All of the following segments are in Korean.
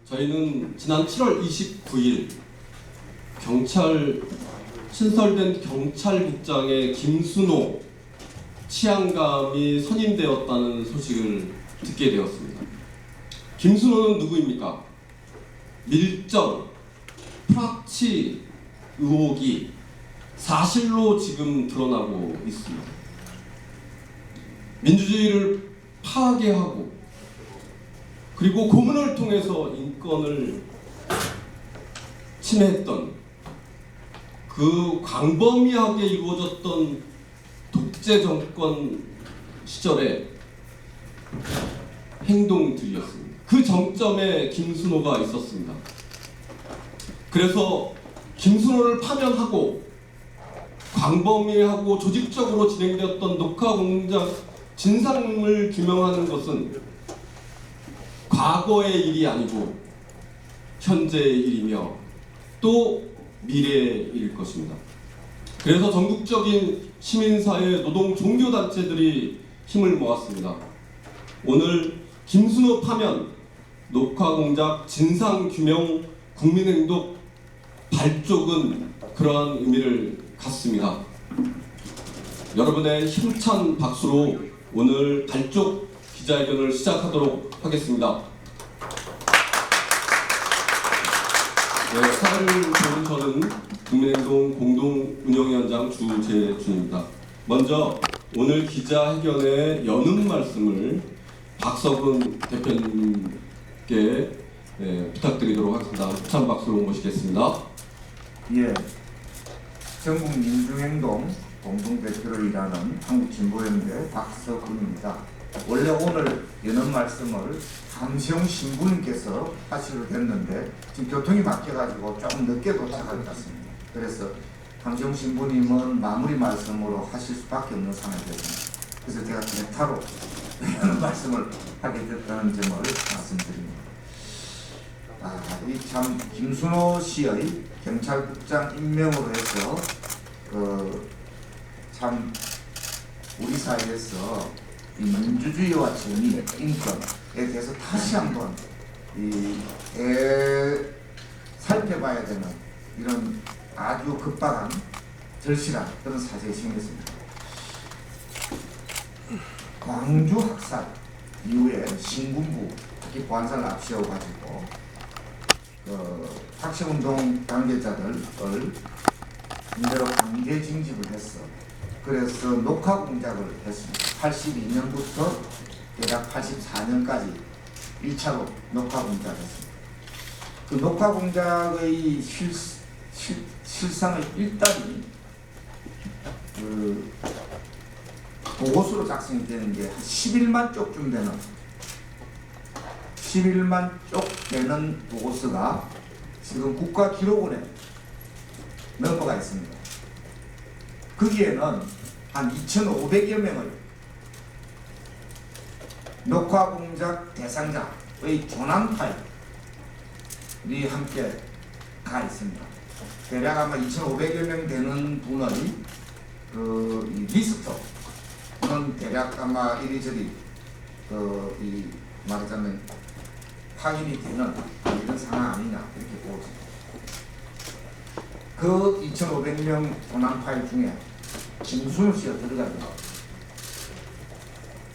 저희는 지난 7월 29일 신설된 경찰국장의 김순호 치안감이 선임되었다는 소식을 듣게 되었습니다. 김순호는 누구입니까? 밀정, 프락치 의혹이 사실로 지금 드러나고 있습니다. 민주주의를 파괴하고 그리고 고문을 통해서 인권을 침해했던 그 광범위하게 이루어졌던 독재 정권 시절의 행동들이었습니다. 그 정점에 김순호가 있었습니다. 그래서 김순호를 파면하고 광범위하고 조직적으로 진행되었던 녹화 공작 진상을 규명하는 것은 과거의 일이 아니고 현재의 일이며 또 미래의 일일 것입니다. 그래서 전국적인 시민사회, 노동, 종교단체들이 힘을 모았습니다. 오늘 김순호 파면, 녹화공작, 진상규명, 국민행동 발족은 그러한 의미를 갖습니다. 여러분의 힘찬 박수로 오늘 발족 기자회견을 시작하도록 하겠습니다. 네, 사회를 보는 저는 국민행동 공동운영위원장 주재준입니다. 먼저 오늘 기자회견의 여는 말씀을 박석은 대표님께 부탁드리도록 하겠습니다. 힘찬 박수로 모시겠습니다. 예, 전국민주행동 공동대표로 일하는 한국진보연대 박석훈입니다. 원래 오늘 여는 말씀을 함시용 신부님께서 하시려 했는데 지금 교통이 막혀가지고 조금 늦게 도착할 것 같습니다. 그래서 함시용 신부님은 마무리 말씀으로 하실 수밖에 없는 상황이 됐습니다. 그래서 제가 대타로 여는 말씀을 하게 됐다는 점을 말씀드립니다. 이 참 김순호 씨의 경찰국장 임명으로 해서 참 우리 사회에서 이 민주주의와 정의, 인권에 대해서 다시 한번 살펴봐야 되는 이런 아주 급박한 절실한 그런 사실이 생겼습니다. 광주 학살 이후에 신군부, 특히 보안사를 앞세워가지고 학생운동 관계자들을 군대로 강제 징집을 했어. 그래서 녹화 공작을 했습니다. 82년부터 대략 84년까지 1차로 녹화 공작을 했습니다. 그 녹화 공작의 실상의 일단이 그 보고서로 작성이 되는 게 한 11만 쪽쯤 되는 11만 쪽 되는 보고서가 지금 국가기록원에 넘어가 있습니다. 거기에는 한 2,500여 명의 녹화 공작 대상자의 조난 파일이 함께 가 있습니다. 대략 아마 2,500여 명 되는 분의 이 리스트는 대략 아마 이리저리 말하자면 확인이 되는 이런 상황 아니냐 이렇게 보여집니다. 그 2,500명 조난 파일 중에 김순호 씨가 들어가 있는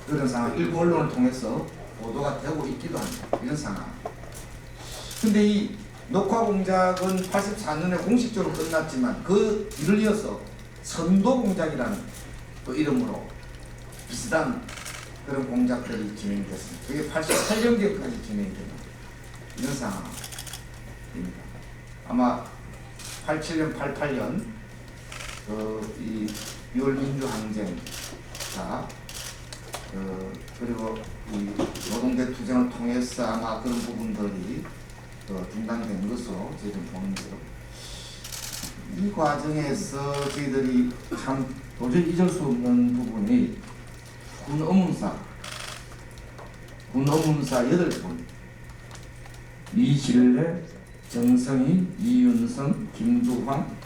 그런 상황, 일부 언론을 통해서 보도가 되고 있기도 합니다. 이런 상황. 근데 이 녹화 공작은 84년에 공식적으로 끝났지만 그 뒤를 이어서 선도 공작이라는 또 이름으로 비슷한 그런 공작들이 진행됐습니다. 그게 88년경까지 진행이 됩니다. 이런 상황입니다. 아마 87년, 88년 이 6월 민주항쟁과 그리고 이 노동대 투쟁을 통해서 아마 그런 부분들이 중단된 것으로 저희들은 보는데요. 이 과정에서 저희들이 참 도저히 잊을 수 없는 부분이 군 어문사 8분 이실래, 정성희, 이윤성, 김두환,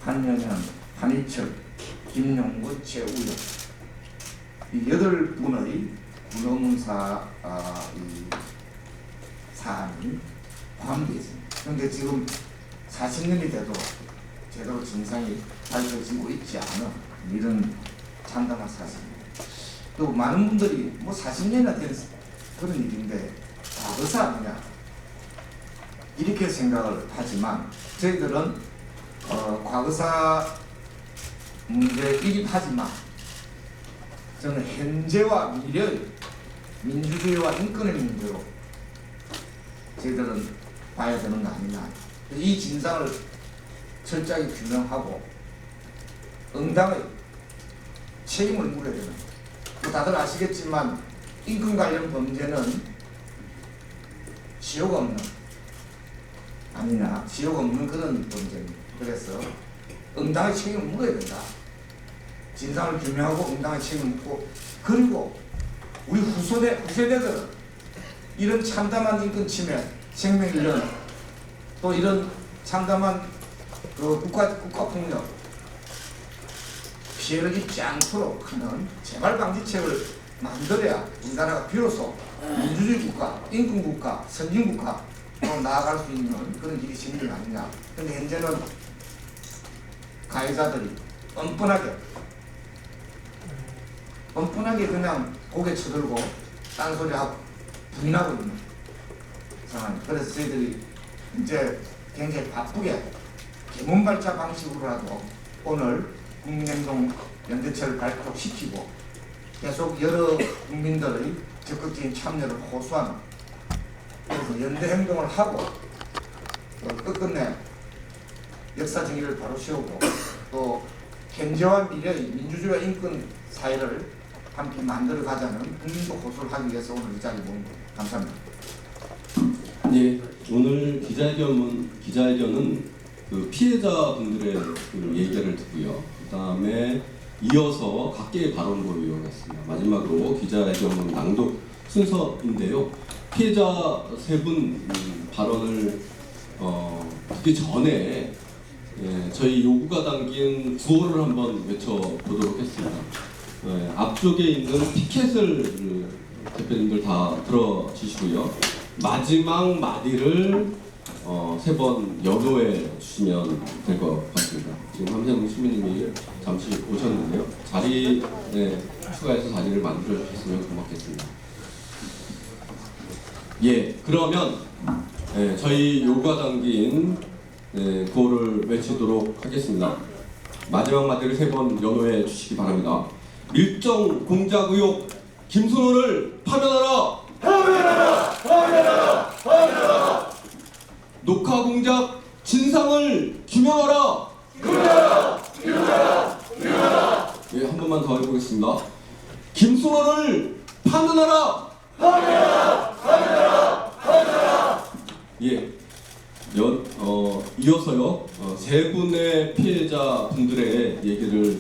한영현, 한희철, 김용구, 최우영 이 8분의 군어문사 사안이 포함되어 있습니다. 그런데 지금 40년이 돼도 제대로 진상이 밝혀지고 있지 않은 이런 참담한 사실입니다. 또 많은 분들이 뭐 40년이나 된 그런 일인데 과거사 아니냐 이렇게 생각을 하지만 저희들은 과거사 문제에 일입하지만 저는 현재와 미래의 민주주의와 인권의 문제로 저희들은 봐야 되는 거 아니냐. 이 진상을 철저하게 규명하고 응당의 책임을 물어야 되는 거예요. 다들 아시겠지만 인권 관련 범죄는 지옥 없는 아니냐, 지옥 없는 그런 범죄입니다. 그래서 응당의 책임을 물어야 된다. 진상을 규명하고 응당의 책임을 묻고, 그리고 우리 후세대들은 이런 참담한 인권 침해, 생명일련, 또 이런 참담한 그 국가폭력 피해를 입지 않도록 하는 재발방지책을 만들어야 우리나라가 비로소 민주주의 국가, 인권 국가, 선진 국가로 나아갈 수 있는 그런 길이 생기는 거 아니냐. 근데 현재는 가해자들이 뻔뻔하게 그냥 고개 쳐들고 딴소리하고 불이 나고 있는 상황. 그래서 저희들이 이제 굉장히 바쁘게 개문발차 방식으로라도 오늘 국민행동 연대체를 발족시키고 계속 여러 국민들의 적극적인 참여를 호소하는, 그래서 연대행동을 하고 또 끝끝내 역사 정의를 바로 세우고 또 현재와 미래의 민주주의와 인권 사회를 함께 만들어 가자는 국민도 호소를 하기 위해서 오늘 이 자리에 모인 겁니다. 감사합니다. 네, 오늘 기자회견은 그 피해자분들의 그 얘기를 듣고요. 그다음에 이어서 각계의 발언으로 이어갔습니다. 마지막으로 기자회견 낭독 순서인데요. 피해자 세 분 발언을 듣기 전에 저희 요구가 담긴 구호를 한번 외쳐보도록 했습니다. 앞쪽에 있는 피켓을 대표님들 다 들어주시고요. 마지막 마디를 세 번 연호해 주시면 될 것 같습니다. 지금 함세웅 시민님이 잠시 오셨는데요. 자리에 추가해서 자리를 만들어 주셨으면 고맙겠습니다. 예, 그러면 저희 요구가 담긴 구호를 외치도록 하겠습니다. 마지막 마디를 세 번 연호해 주시기 바랍니다. 밀정 공작 의혹 김순호를 파면하라! 파면하라! 파면하라! 파면하라! 녹화 공작 진상을 규명하라! 규명하라! 규명하라! 규명하라! 예, 한 번만 더 해보겠습니다. 김순호를 파면하라! 파면하라! 파면하라! 파면하라! 예, 이어서요 세 분의 피해자 분들의 얘기를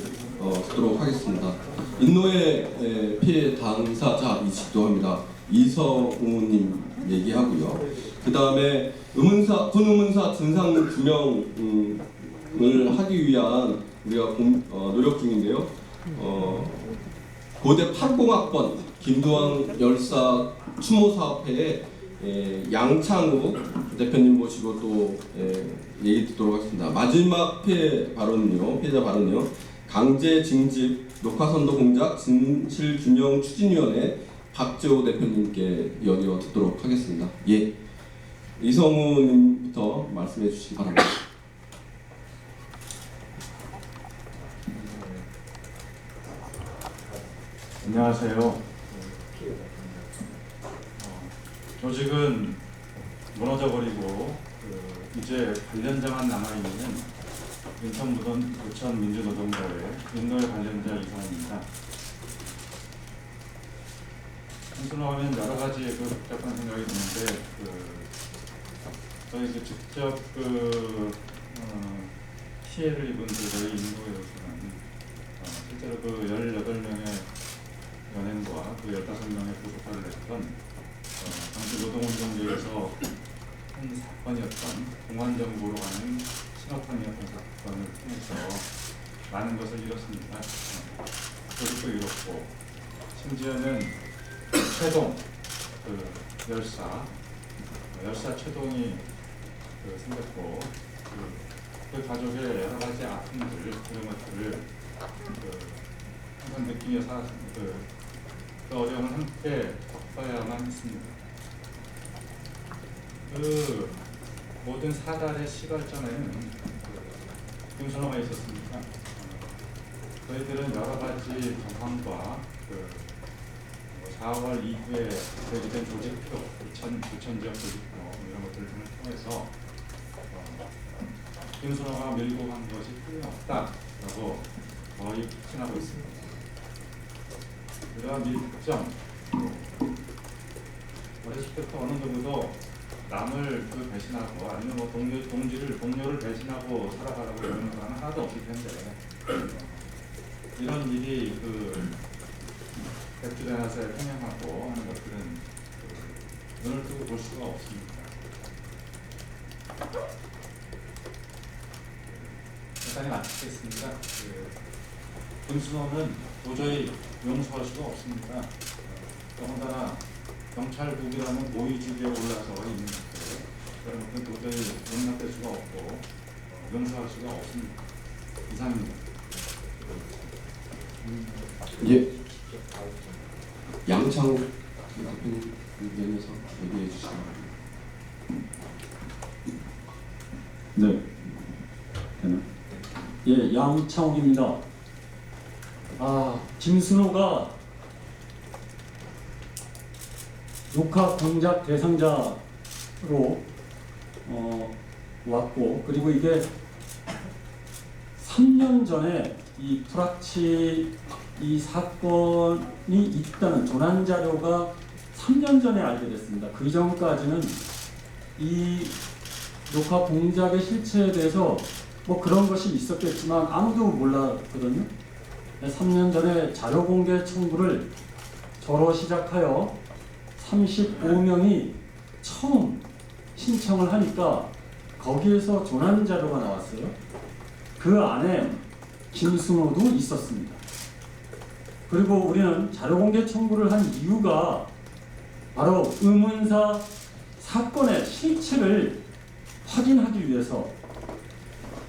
듣도록 하겠습니다. 인노의 피해 당사자이시기도 합니다. 이성우님 얘기하고요. 그 다음에 군의문사 진상 규명을 하기 위한 우리가 노력 중인데요. 고대 80학번 김두왕 열사 추모사업회에 양창우 대표님 모시고 또 얘기 듣도록 하겠습니다. 마지막 피해자 발언은요. 강제 징집 녹화선도 공작 진실규명 추진위원회 박재호 대표님께 연이어 듣도록 하겠습니다. 예, 이성우님부터 말씀해 주시기 바랍니다. 안녕하세요. 조직은 무너져버리고 이제 관련자만 남아있는 인천 민주노동자회 인노회 관련자 이사입니다. 순수하면 여러 가지 복잡한 생각이 드는데 저희 직접 피해를 입은 저희 인노회로서는 실제로 18명의 연행과 15명의 구속화를 했던 당시 노동운동계에서 한 사건이었던 공안정보로 가는 신호탄이었던 사건을 통해서 많은 것을 잃었습니다. 조직도 잃었고 심지어는 최동 열사 최동이 생겼고 그 가족의 여러 가지 아픔들 그런 것들을 항상 느끼며 살았습니다. 그 어려움을 함께 겪어야만 했습니다. 그 모든 사달의 시발점에는 김선호가 있었습니다. 저희들은 여러 가지 경험과 4월 이후에 제기된 조직표, 부천 지역 조직표 이런 것들을 통해서 김선호가 밀고 간 것이 틀림없다라고 거의 확신하고 있습니다. 이러한 밀착점, 어렸을 때부터 어느 정도 남을 배신하고 아니면 동료를 배신하고 살아가라고 이러는 사람은 하나도 없을 텐데 이런 일이 백주대낮에 평행하고 하는 것들은 눈을 뜨고 볼 수가 없습니다. 일단은 마치겠습니다. 김순호는 도저히 용서할 수가 없습니다. 더군다나 경찰국이라는 고위직에 올라서 있는 것들 그런 것은 도저히 용납될 수가 없고 용서할 수가 없습니다. 이상입니다. 예. 양창욱 대표님 의견에서 얘기해 주시기 바랍니다. 네. 되나? 예, 양창욱입니다. 김순호가 녹화 공작 대상자로 왔고, 그리고 이게 3년 전에 이 프락치 이 사건이 있다는 조난 자료가 3년 전에 알게 됐습니다. 그 전까지는 이 녹화 공작의 실체에 대해서 뭐 그런 것이 있었겠지만 아무도 몰랐거든요. 3년 전에 자료 공개 청구를 저로 시작하여 35명이 처음 신청을 하니까 거기에서 조난 자료가 나왔어요. 그 안에 김순호도 있었습니다. 그리고 우리는 자료 공개 청구를 한 이유가 바로 의문사 사건의 실체를 확인하기 위해서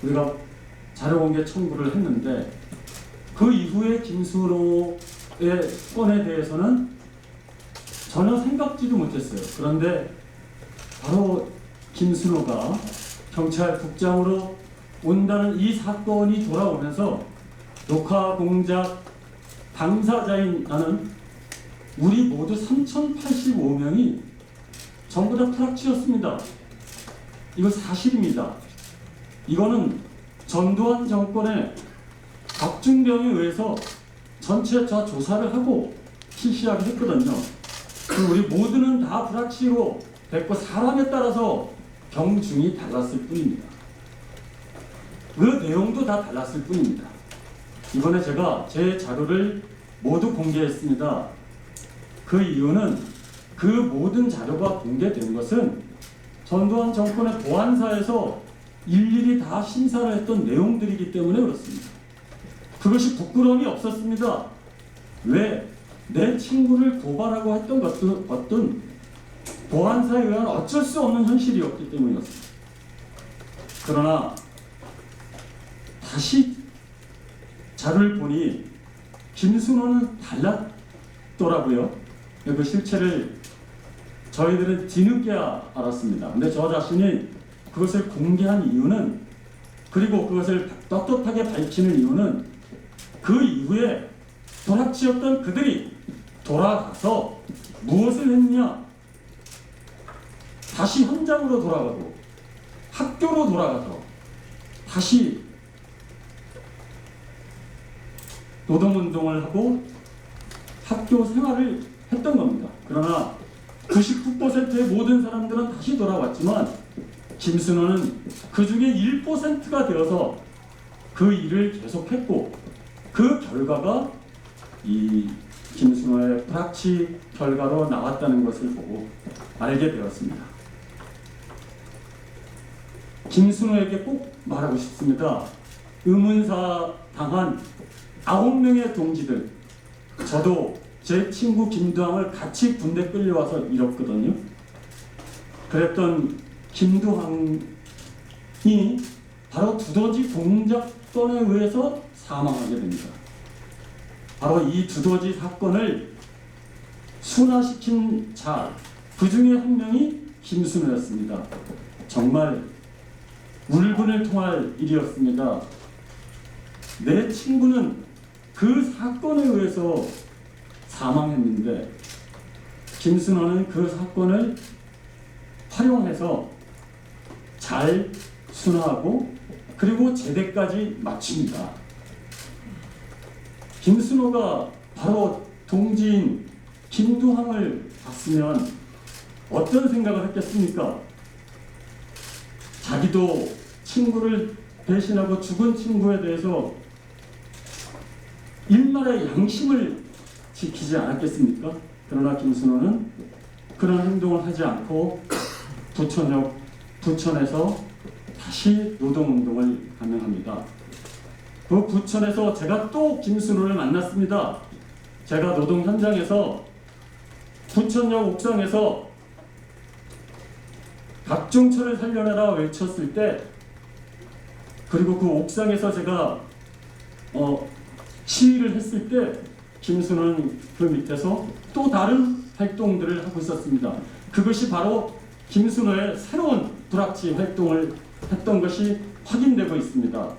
우리가 자료 공개 청구를 했는데, 그 이후에 김순호의 건에 대해서는 전혀 생각지도 못했어요. 그런데 바로 김순호가 경찰국장으로 온다는 이 사건이 돌아오면서 녹화 공작 당사자인 나는 우리 모두 3,085명이 전부 다 프락치였습니다. 이거 사실입니다. 이거는 전두환 정권의 박준병에 의해서 전체 다 조사를 하고 실시하게 했거든요. 우리 모두는 다 불확실로 됐고 사람에 따라서 경중이 달랐을 뿐입니다. 그 내용도 다 달랐을 뿐입니다. 이번에 제가 제 자료를 모두 공개했습니다. 그 이유는 그 모든 자료가 공개된 것은 전두환 정권의 보안사에서 일일이 다 심사를 했던 내용들이기 때문에 그렇습니다. 그것이 부끄러움이 없었습니다. 왜? 내 친구를 고발하고 했던 것도 어떤 보안사에 의한 어쩔 수 없는 현실이었기 때문이었습니다. 그러나 다시 자료를 보니 김순호는 달랐더라고요. 그 실체를 저희들은 뒤늦게 알았습니다. 근데 저 자신이 그것을 공개한 이유는, 그리고 그것을 떳떳하게 밝히는 이유는 그 이후에 도락치였던 그들이 돌아가서 무엇을 했냐? 다시 현장으로 돌아가고 학교로 돌아가서 다시 노동운동을 하고 학교 생활을 했던 겁니다. 그러나 99%의 모든 사람들은 다시 돌아왔지만 김순호는 그 중에 1%가 되어서 그 일을 계속했고, 그 결과가 이 김순호의 프락치 결과로 나왔다는 것을 보고 알게 되었습니다. 김순호에게 꼭 말하고 싶습니다. 의문사 당한 9명의 동지들, 저도 제 친구 김두항을 같이 군대 끌려와서 잃었거든요. 그랬던 김두항 바로 두더지 공작건에 의해서 사망하게 됩니다. 바로 이 두더지 사건을 순화시킨 자, 그 중에 한 명이 김순호였습니다. 정말 울분을 통할 일이었습니다. 내 친구는 그 사건에 의해서 사망했는데 김순호는 그 사건을 활용해서 잘 순화하고 그리고 제대까지 마칩니다. 김순호가 바로 동지인 김두항을 봤으면 어떤 생각을 했겠습니까? 자기도 친구를 배신하고 죽은 친구에 대해서 일말의 양심을 지키지 않았겠습니까? 그러나 김순호는 그런 행동을 하지 않고 부천에서 다시 노동운동을 감행합니다. 그 부천에서 제가 또 김순호를 만났습니다. 제가 노동 현장에서 부천역 옥상에서 박종철을 살려내라 외쳤을 때, 그리고 그 옥상에서 제가 시위를 했을 때 김순호는 그 밑에서 또 다른 활동들을 하고 있었습니다. 그것이 바로 김순호의 새로운 불합치 활동을 했던 것이 확인되고 있습니다.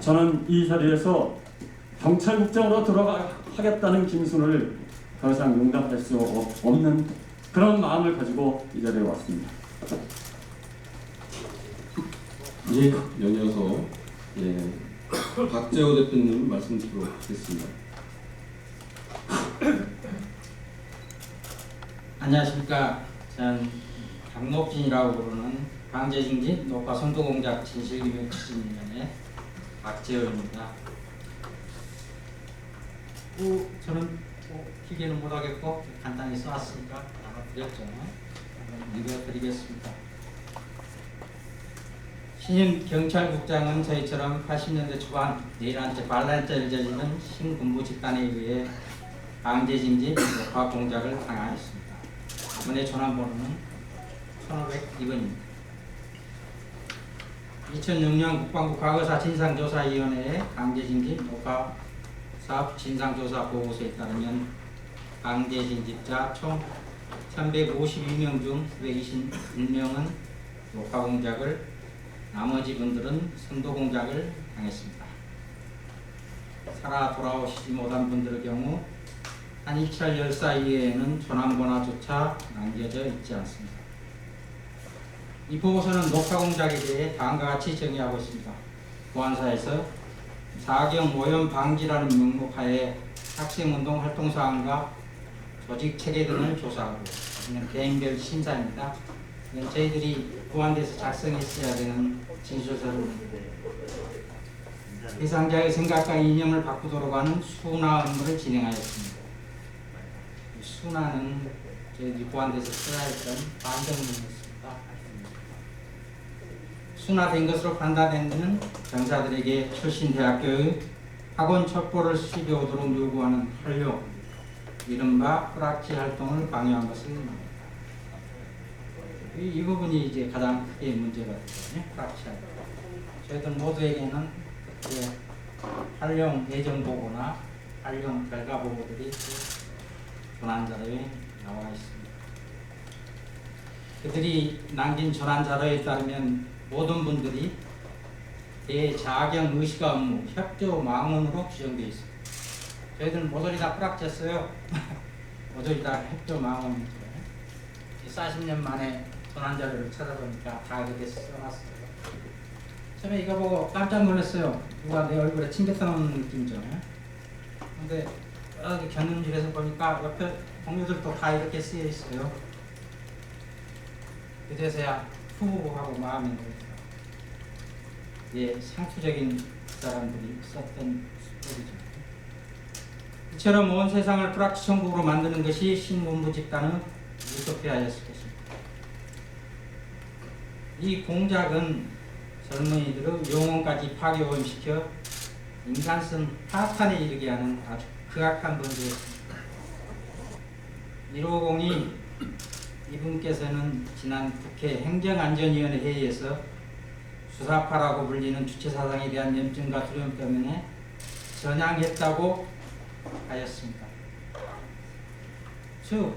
저는 이 자리에서 경찰국장으로 돌아가겠다는 김순호를 더 이상 용납할 수 없는 그런 마음을 가지고 이 자리에 왔습니다. 예, 연이어서 박재호 대표님 말씀 드리도록 하겠습니다. 안녕하십니까. 저는 강록진이라고 부르는 강제징진 녹화 선도공작 진실규명 추진위원회 박재호입니다. 저는 기계는 못하겠고 간단히 써왔으니까 알아드렸죠. 한번 읽어드리겠습니다. 신임 경찰국장은 저희처럼 80년대 초반 내일한테 반란죄를 저지른 신군부 집단에 의해 강제징진 녹화 공작을 당하였습니다. 이번에 전화번호는 1502번입니다. 2006년 국방부 과거사 진상조사위원회의 강제징진 녹화 사업 진상조사 보고서에 따르면 강제징집자 총 1152명 중 921명은 녹화 공작을, 나머지 분들은 선도 공작을 당했습니다. 살아 돌아오시지 못한 분들의 경우 한일철 열사 이외에는 전환번호조차 남겨져 있지 않습니다. 이 보고서는 녹화 공작에 대해 다음과 같이 정의하고 있습니다. 보안사에서 사경 오염 방지라는 명목하에 학생운동 활동 사항과 조직 체계 등을 조사하고, 이는 개인별 심사입니다. 이건 저희들이 보안대에서 작성했어야 되는 진술서를 대상자의 생각과 이념을 바꾸도록 하는 순화 업무를 진행하였습니다. 순화는 저희들이 보안대에서 써야 했던 반정문이었습니다. 순화된 것으로 판단되는 병사들에게 출신 대학교의 학원 첩보를 수집해 오도록 요구하는 활용, 이른바 프락치 활동을 강요한 것을 말합니다. 이 부분이 이제 가장 크게 문제가 되거든요. 프락치 활동. 저희들 모두에게는 활용 예정 보고나 활용 결과 보고들이 전환 자료에 나와 있습니다. 그들이 남긴 전환 자료에 따르면 모든 분들이 대자경 의식화 업무 협조 망언으로 규정되어 있습니다. 저희들은 모조리 다 프락쳤어요. 모조리 다 협조 망언입니다. 40년 만에 전환 자료를 찾아보니까 다 그렇게 써놨어요. 처음에 이거 보고 깜짝 놀랐어요. 누가 내 얼굴에 침 뱉어놓는 느낌이죠. 근데 여기 견눈질해서 보니까 옆에 동료들도 다 이렇게 쓰여 있어요. 그제서야 후하고 마음이 놓였어요. 상투적인 사람들이 썼던 소리죠. 이처럼 온 세상을 프락치 천국으로 만드는 것이 신군부 집단의 유토피아였을 것입니다. 이 공작은 젊은이들의 영혼까지 파괴오염시켜 인간성 파탄에 이르게 하는 아주 극악한 범죄였습니다. 150이 이분께서는 지난 국회 행정안전위원회 회의에서 수사파라고 불리는 주체 사상에 대한 염증과 두려움 때문에 전향했다고 하였습니다. 즉,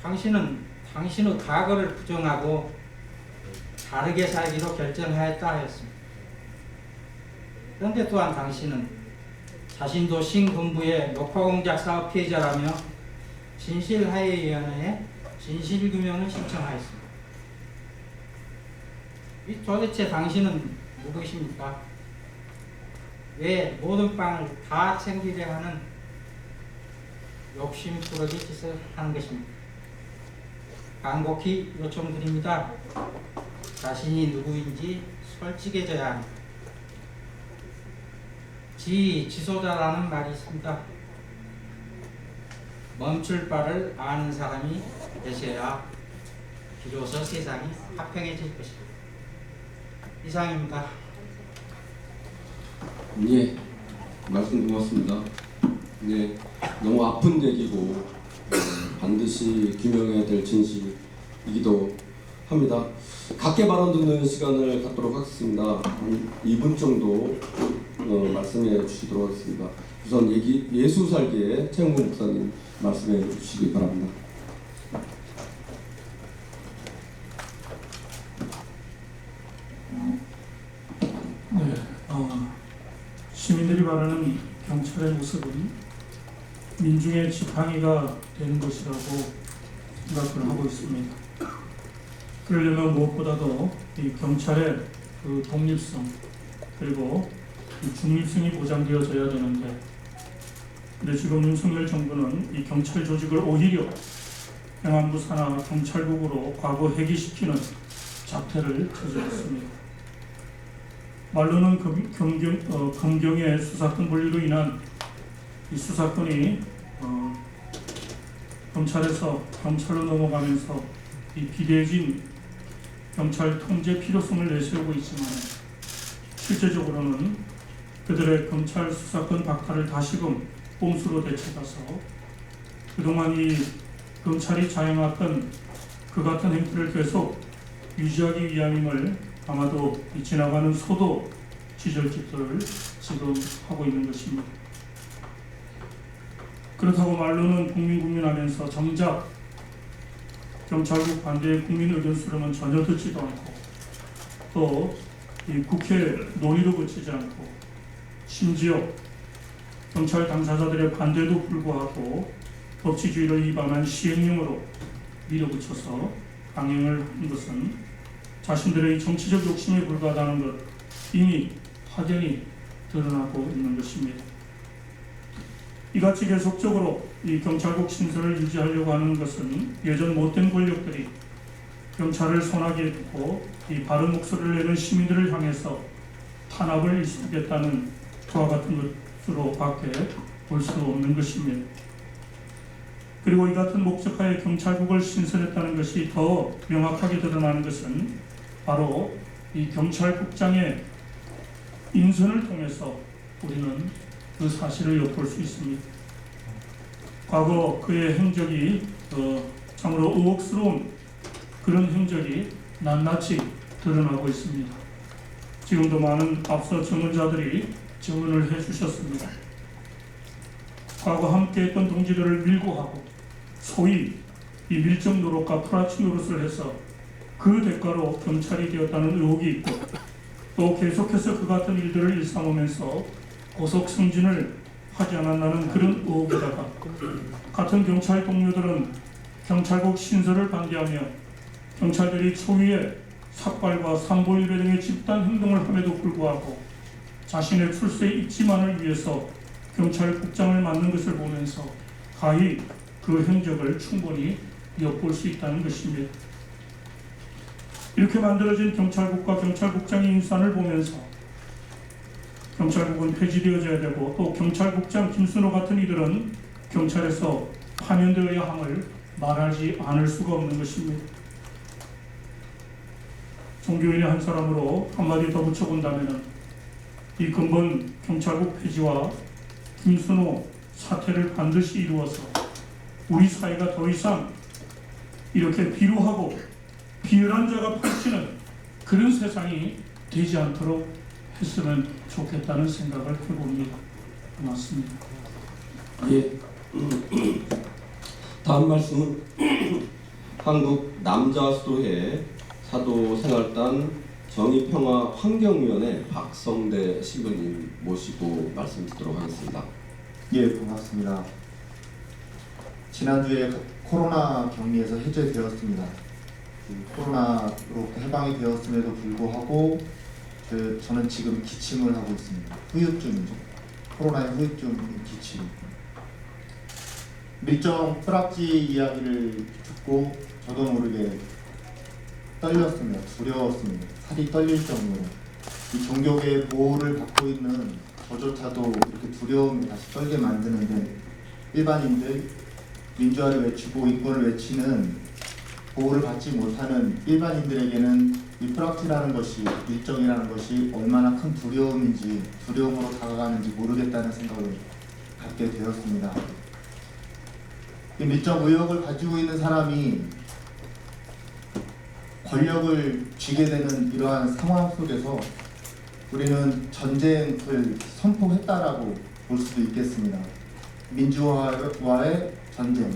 당신은 당신의 과거를 부정하고 다르게 살기로 결정하였다 하였습니다. 그런데 또한 당신은 자신도 신군부의 녹화공작 사업 피해자라며 진실화해위원회에 진실규명을 신청하였습니다. 도대체 당신은 누구십니까? 왜 모든 빵을 다 챙기려 하는 욕심꾸러기 짓을 하는 것입니까? 간곡히 요청드립니다. 자신이 누구인지 솔직해져야 합니다. 지소자라는 말이 있습니다. 멈출 바를 아는 사람이 계셔야 비로소 세상이 화평해질 것입니다. 이상입니다. 예, 말씀 고맙습니다. 네, 너무 아픈 얘기고 반드시 규명해야 될 진실이기도 합니다. 각계 발언 듣는 시간을 갖도록 하겠습니다. 한 2분 정도 말씀해 주시도록 하겠습니다. 우선 예수살기의 최영근 목사님 말씀해 주시기 바랍니다. 네, 시민들이 바라는 경찰의 모습은 민중의 지팡이가 되는 것이라고 생각을 하고 있습니다. 그러려면 무엇보다도 이 경찰의 그 독립성 그리고 이 중립성이 보장되어져야 되는데, 근데 지금 윤석열 정부는 이 경찰 조직을 오히려 행안부 산하 경찰국으로 과거 회귀시키는 작태를 저질렀습니다. 말로는 검경의 수사권 분리로 인한 이 수사권이 검찰에서 경찰로 넘어가면서 이 비대해진 경찰 통제 필요성을 내세우고 있지만, 실제적으로는 그들의 검찰 수사권 박탈을 다시금 꼼수로 되찾아서 그동안 이 검찰이 자행했던 그 같은 행태를 계속 유지하기 위함임을 아마도 이 지나가는 소도 지절집들을 지금 하고 있는 것입니다. 그렇다고 말로는 국민하면서 정작 경찰국 반대의 국민 의견 수렴은 전혀 듣지도 않고, 또 이 국회 논의도 거치지 않고, 심지어 경찰 당사자들의 반대도 불구하고 법치주의를 위반한 시행령으로 밀어붙여서 강행을 한 것은 자신들의 정치적 욕심에 불과하다는 것 이미 확연히 드러나고 있는 것입니다. 이같이 계속적으로 이 경찰국 신설을 유지하려고 하는 것은 예전 못된 권력들이 경찰을 손아귀에 두고 이 바른 목소리를 내는 시민들을 향해서 탄압을 일으키겠다는 그와 같은 것으로 밖에 볼 수 없는 것입니다. 그리고 이 같은 목적하에 경찰국을 신설했다는 것이 더 명확하게 드러나는 것은 바로 이 경찰국장의 인선을 통해서 우리는 그 사실을 엿볼 수 있습니다. 과거 그의 행적이 참으로 의혹스러운 그런 행적이 낱낱이 드러나고 있습니다. 지금도 많은 앞서 증언자들이 증언을 해주셨습니다. 과거 함께했던 동지들을 밀고 하고 소위 이 밀정 노릇과 프라치 노릇을 해서 그 대가로 경찰이 되었다는 의혹이 있고, 또 계속해서 그 같은 일들을 일삼으면서 고속 승진을 하지 않았나는 그런 의혹에다가 같은 경찰 동료들은 경찰국 신설을 반대하며 경찰들이 초기에 삭발과 삼보일배 등의 집단 행동을 함에도 불구하고 자신의 출세의 입지만을 위해서 경찰국장을 맡는 것을 보면서 가히 그 행적을 충분히 엿볼 수 있다는 것입니다. 이렇게 만들어진 경찰국과 경찰국장의 인선을 보면서 경찰국은 폐지되어져야 되고, 또 경찰국장 김순호 같은 이들은 경찰에서 파면되어야 함을 말하지 않을 수가 없는 것입니다. 종교인의 한 사람으로 한마디 더 붙여본다면 이 근본 경찰국 폐지와 김순호 사퇴를 반드시 이루어서 우리 사회가 더 이상 이렇게 비루하고 비열한 자가 펼치는 그런 세상이 되지 않도록 했으면 좋겠다는 생각을 해봅니다. 고맙습니다. 예. 다음 말씀은 한국 남자수도회 사도생활단 정의평화 환경위원회 박성대 신부님 모시고 말씀 듣도록 하겠습니다. 예, 고맙습니다. 지난주에 코로나 격리에서 해제되었습니다. 코로나로 해방이 되었음에도 불구하고 저는 지금 기침을 하고 있습니다. 후유증이죠. 코로나의 후유증 기침. 밀정 프락지 이야기를 듣고 저도 모르게 떨렸습니다. 두려웠습니다. 살이 떨릴 정도로. 이 종교계의 보호를 받고 있는 저조차도 이렇게 두려움이 다시 떨게 만드는데, 일반인들 민주화를 외치고 인권을 외치는 보호를 받지 못하는 일반인들에게는 이 프락지라는 것이, 밀정이라는 것이 얼마나 큰 두려움인지, 두려움으로 다가가는지 모르겠다는 생각을 갖게 되었습니다. 이 밀정 의혹을 가지고 있는 사람이 권력을 쥐게 되는 이러한 상황 속에서 우리는 전쟁을 선포했다라고 볼 수도 있겠습니다. 민주화와의 전쟁,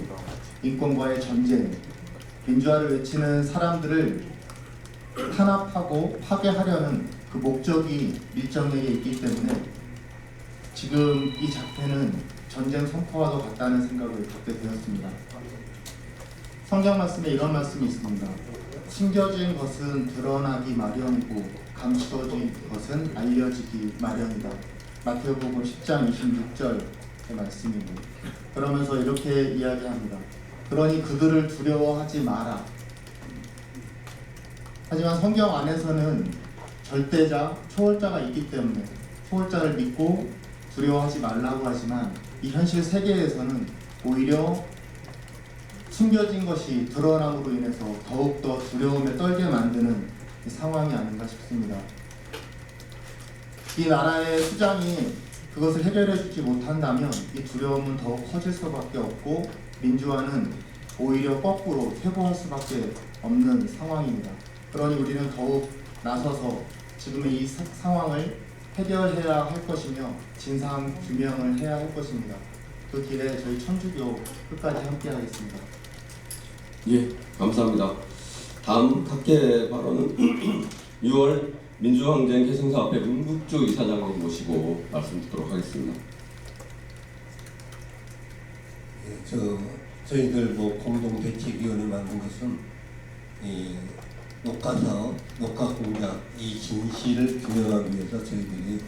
인권과의 전쟁, 민주화를 외치는 사람들을 탄압하고 파괴하려는 그 목적이 밀정에게 있기 때문에 지금 이 작태는 전쟁 선포와도 같다는 생각을 갖게 되었습니다. 성경 말씀에 이런 말씀이 있습니다. 숨겨진 것은 드러나기 마련이고 감추어진 것은 알려지기 마련이다. 마태복음 10장 26절의 말씀이고, 그러면서 이렇게 이야기합니다. 그러니 그들을 두려워하지 마라. 하지만 성경 안에서는 절대자, 초월자가 있기 때문에 초월자를 믿고 두려워하지 말라고 하지만, 이 현실 세계에서는 오히려 숨겨진 것이 드러남으로 인해서 더욱더 두려움에 떨게 만드는 상황이 아닌가 싶습니다. 이 나라의 수장이 그것을 해결해 주지 못한다면 이 두려움은 더욱 커질 수밖에 없고, 민주화는 오히려 거꾸로 퇴보할 수밖에 없는 상황입니다. 그러니 우리는 더욱 나서서 지금의 이 상황을 해결해야 할 것이며 진상 규명을 해야 할 것입니다. 그 길에 저희 천주교 끝까지 함께 하겠습니다. 예, 감사합니다. 다음 각계 발언은 6월 민주항쟁 계승사업회 문국주 이사장님 모시고 말씀 듣도록 하겠습니다. 예, 저희들 공동대책위원회 만든 것은 이 녹화사업, 녹화공작 이 진실을 규명하기 위해서 저희들이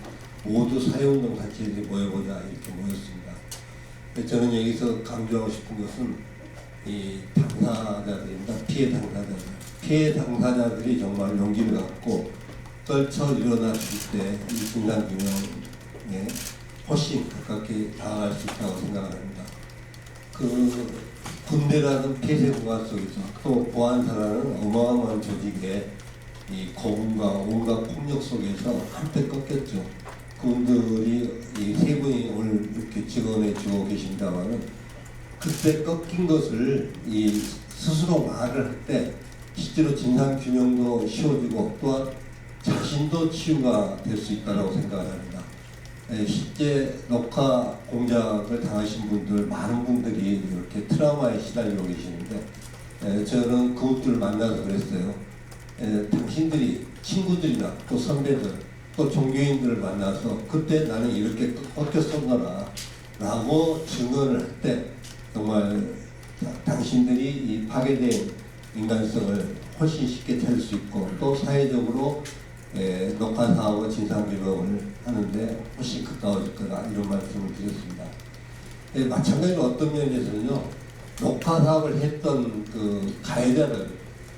모두 사회운동 단체들이 모여보자 이렇게 모였습니다. 저는 여기서 강조하고 싶은 것은 이 당사자들입니다. 피해 당사자들이 정말 용기를 갖고 떨쳐 일어났을 때 이 진상규명에 훨씬 가깝게 다가갈 수 있다고 생각을 합니다. 그 군대라는 폐쇄 공간 속에서 또 보안사라는 어마어마한 조직의 이 고문과 온갖 폭력 속에서 한패 꺾였죠. 그분들이 이 세 분이 오늘 이렇게 증언해 주고 계십니다만은, 그때 꺾인 것을 이 스스로 말을 할 때 실제로 진상 규명도 쉬워지고 또한 자신도 치유가 될 수 있다고 생각을 합니다. 실제 녹화 공작을 당하신 분들 많은 분들이 이렇게 트라우마에 시달리고 계시는데, 저는 그분들을 만나서 그랬어요. 당신들이 친구들이나 또 선배들 또 종교인들을 만나서 그때 나는 이렇게 꺾였었구나 라고 증언을 할 때 정말 당신들이 이 파괴된 인간성을 훨씬 쉽게 찾을 수 있고, 또 사회적으로 녹화 사업과 진상규명을 하는데 훨씬 가까워질 거다 이런 말씀을 드렸습니다. 마찬가지로 어떤 면에서는요, 녹화 사업을 했던 그 가해자들,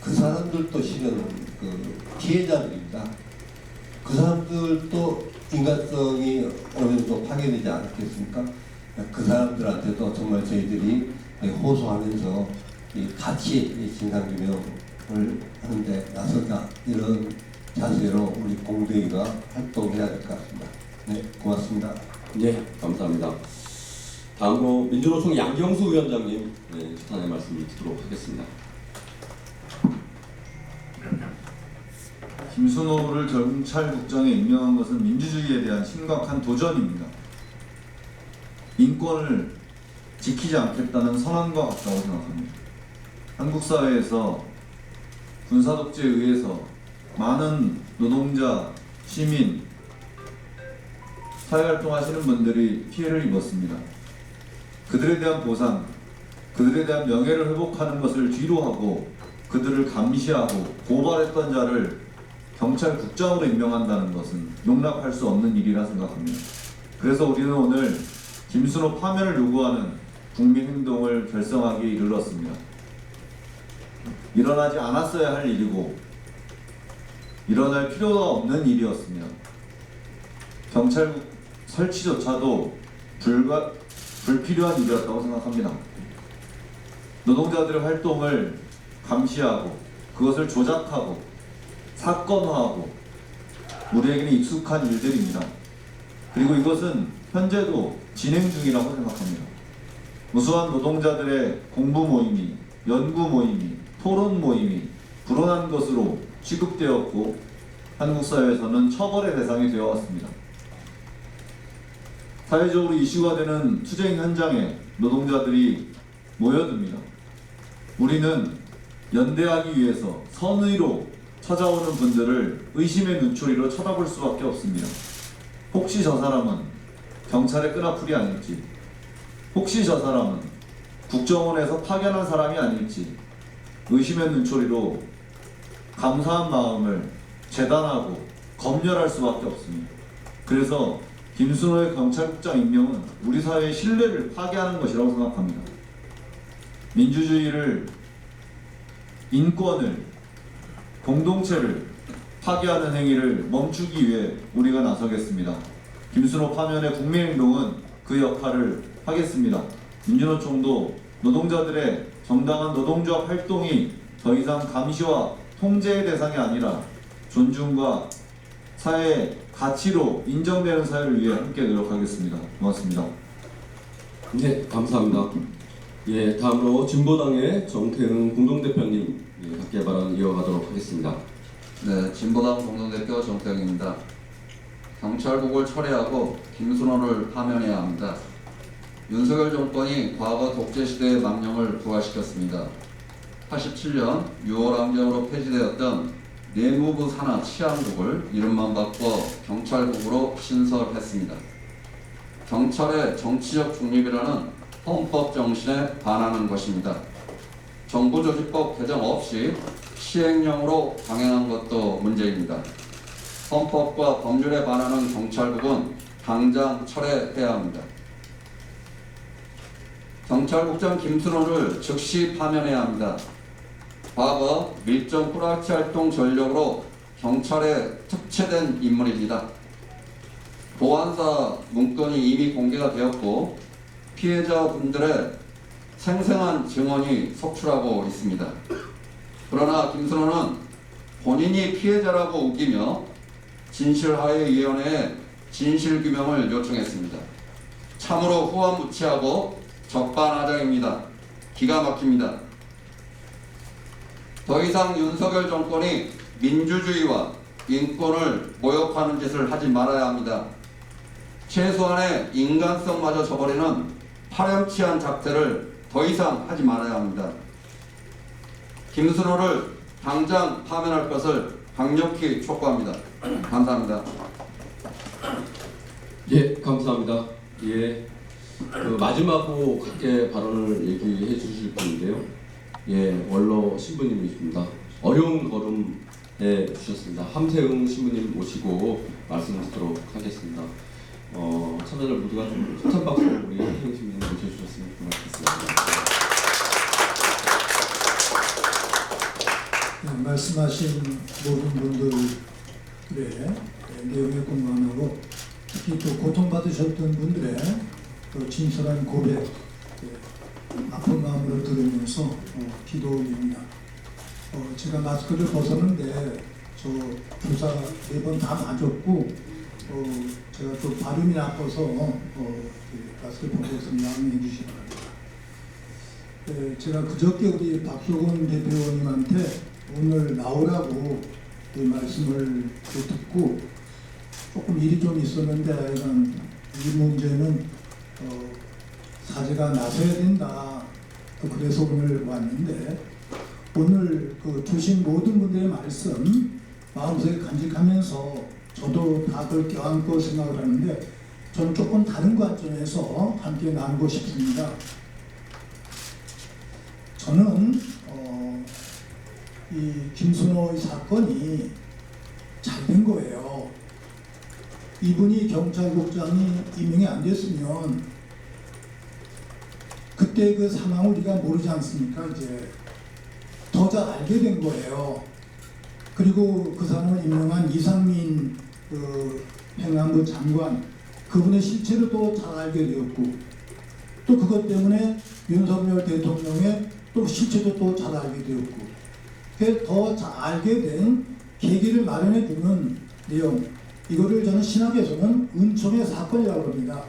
그 사람들도 실은 그 피해자들입니다. 그 사람들도 인간성이 어느 정도 파괴되지 않았겠습니까? 그 사람들한테도 정말 저희들이 호소하면서 같이 진상규명을 하는데 나서자 이런 자세로 우리 공대위가 활동해야 될 것 같습니다. 네, 고맙습니다. 네, 감사합니다. 다음으로 민주노총 양경수 위원장님 지탄의 말씀을 듣도록 하겠습니다. 김순호를 경찰국장에 임명한 것은 민주주의에 대한 심각한 도전입니다. 인권을 지키지 않겠다는 선언과 같다고 생각합니다. 한국 사회에서 군사독재에 의해서 많은 노동자, 시민, 사회활동하시는 분들이 피해를 입었습니다. 그들에 대한 보상, 그들에 대한 명예를 회복하는 것을 뒤로하고 그들을 감시하고 고발했던 자를 경찰국장으로 임명한다는 것은 용납할 수 없는 일이라 생각합니다. 그래서 우리는 오늘 김순호 파면을 요구하는 국민행동을 결성하기에 이르렀습니다. 일어나지 않았어야 할 일이고 일어날 필요가 없는 일이었습니다. 경찰국 설치조차도 불필요한 일이었다고 생각합니다. 노동자들의 활동을 감시하고 그것을 조작하고 사건화하고 우리에게는 익숙한 일들입니다. 그리고 이것은 현재도 진행 중이라고 생각합니다. 무수한 노동자들의 공부 모임이, 연구 모임이, 토론 모임이 불온한 것으로 취급되었고 한국 사회에서는 처벌의 대상이 되어 왔습니다. 사회적으로 이슈가 되는 투쟁 현장에 노동자들이 모여듭니다. 우리는 연대하기 위해서 선의로 찾아오는 분들을 의심의 눈초리로 쳐다볼 수밖에 없습니다. 혹시 저 사람은 경찰의 끈앞풀이 아닐지, 혹시 저 사람은 국정원에서 파견한 사람이 아닐지 의심의 눈초리로 감사한 마음을 재단하고 검열할 수밖에 없습니다. 그래서 김순호의 경찰국장 임명은 우리 사회의 신뢰를 파괴하는 것이라고 생각합니다. 민주주의를, 인권을, 공동체를 파괴하는 행위를 멈추기 위해 우리가 나서겠습니다. 김순호 파면의 국민행동은 그 역할을 하겠습니다. 민주노총도 노동자들의 정당한 노동조합 활동이 더 이상 감시와 통제의 대상이 아니라 존중과 사회의 가치로 인정되는 사회를 위해 함께 노력하겠습니다. 고맙습니다. 네, 감사합니다. 예, 다음으로 진보당의 정태응 공동대표님 각계 발언 이어가도록 하겠습니다. 네, 진보당 공동대표 정태응입니다. 경찰국을 철회하고 김순호를 파면해야 합니다. 윤석열 정권이 과거 독재시대의 망령을 부활시켰습니다. 87년 6월 항쟁으로 폐지되었던 내무부 산하 치안국을 이름만 바꿔 경찰국으로 신설했습니다. 경찰의 정치적 중립이라는 헌법 정신에 반하는 것입니다. 정부조직법 개정 없이 시행령으로 강행한 것도 문제입니다. 헌법과 법률에 반하는 경찰국은 당장 철회해야 합니다. 경찰국장 김순호를 즉시 파면해야 합니다. 과거 밀정 뿌락치 활동 전력으로 경찰에 특채된 인물입니다. 보안사 문건이 이미 공개가 되었고 피해자분들의 생생한 증언이 속출하고 있습니다. 그러나 김순호는 본인이 피해자라고 우기며 진실화해위원회에 진실규명을 요청했습니다. 참으로 후한무치하고 적반하장입니다. 기가 막힙니다. 더 이상 윤석열 정권이 민주주의와 인권을 모욕하는 짓을 하지 말아야 합니다. 최소한의 인간성마저 저버리는 파렴치한 작태를 더 이상 하지 말아야 합니다. 김순호를 당장 파면할 것을 강력히 촉구합니다. 감사합니다. 예, 감사합니다. 예, 마지막으로 각계 발언을 얘기해 주실 분인데요. 예, 원로 신부님이십니다. 어려운 걸음에 주셨습니다. 함태응 신부님 모시고 말씀 듣도록 하겠습니다. 참여자들 모두가 좀 협찬 박수로 우리 함태응 신부님 모셔주셨으면 고맙겠습니다. 네, 말씀하신 모든 분들의 내용에 공감하고 특히 또 고통받으셨던 분들의 또 진솔한 고백, 아픈 마음으로 들으면서 기도 올립니다. 제가 마스크를 벗었는데 저 주사 4번 다 맞았고 제가 또 발음이 나빠서 마스크를 벗어서 양해해 주시기 바랍니다. 제가 그저께 우리 박효근 대표님한테 오늘 나오라고 이 말씀을 듣고 조금 일이 좀 있었는데 이 문제는 사제가 나서야 된다. 그래서 오늘 왔는데 오늘 주신 모든 분들의 말씀 마음속에 간직하면서 저도 다 그걸 껴안고 생각을 하는데 저는 조금 다른 관점에서 함께 나누고 싶습니다. 저는 이 김순호의 사건이 잘 된 거예요. 이분이 경찰국장이 임명이 안 됐으면 그때 그 상황을 우리가 모르지 않습니까? 이제 더 잘 알게 된 거예요. 그리고 그 사람을 임명한 이상민 행안부 장관 그분의 실체를 잘 알게 되었고 또 그것 때문에 윤석열 대통령의 또 실체도 잘 알게 되었고 더 잘 알게 된 계기를 마련해 주는 내용 이거를 저는 신학에서는 은총의 사건이라고 합니다.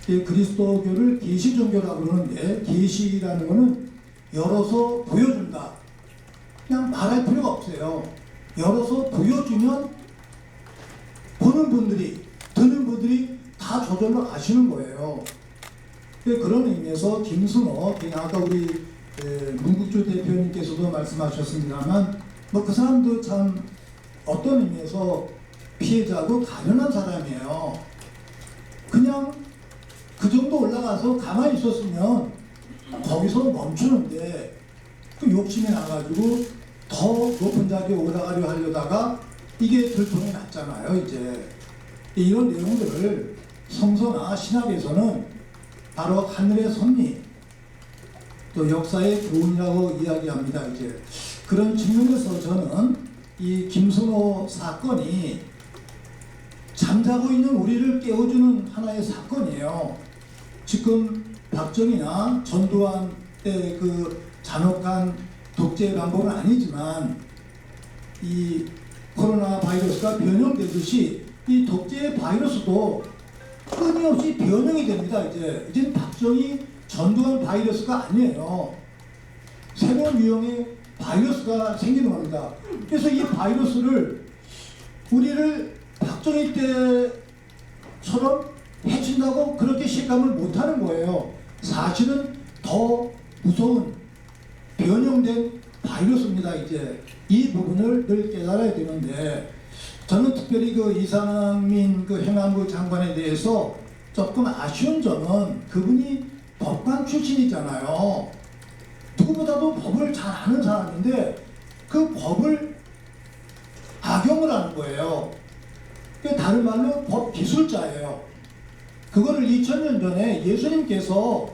그리스도교를 계시 종교라고 그러는데 계시라는 거는 열어서 보여준다. 그냥 말할 필요가 없어요. 열어서 보여주면 보는 분들이 듣는 분들이 다 저절로 아시는 거예요. 그런 의미에서 김순호 아까 우리 문국주 대표님께서도 말씀하셨습니다만 그 사람도 참 어떤 의미에서 피해자고 가련한 사람이에요. 그냥 그 정도 올라가서 가만히 있었으면 거기서 멈추는데 그 욕심이 나가지고 더 높은 자리에 올라가려 하려다가 이게 들통이 났잖아요. 이제 이런 내용들을 성서나 신학에서는 바로 하늘의 섭리 또 역사의 교훈이라고 이야기합니다. 이제 그런 측면에서 저는 이 김순호 사건이 잠자고 있는 우리를 깨워주는 하나의 사건이에요. 지금 박정희나 전두환 때 그 잔혹한 독재 방법은 아니지만 이 코로나 바이러스가 변형되듯이 이 독재 바이러스도 끊임없이 변형이 됩니다. 이제는 박정희 전두환 바이러스가 아니에요. 새로운 유형의 바이러스가 생기는 겁니다. 그래서 이 바이러스를 우리를 박정희 때처럼 해친다고 그렇게 실감을 못하는 거예요. 사실은 더 무서운 변형된 바이러스입니다. 이제 이 부분을 늘 깨달아야 되는데 저는 특별히 그 이상민 그 행안부 장관에 대해서 조금 아쉬운 점은 그분이 법관 출신이잖아요. 누구보다도 법을 잘 아는 사람인데 그 법을 악용을 하는 거예요. 다른 말로 법 기술자예요. 그거를 2000년 전에 예수님께서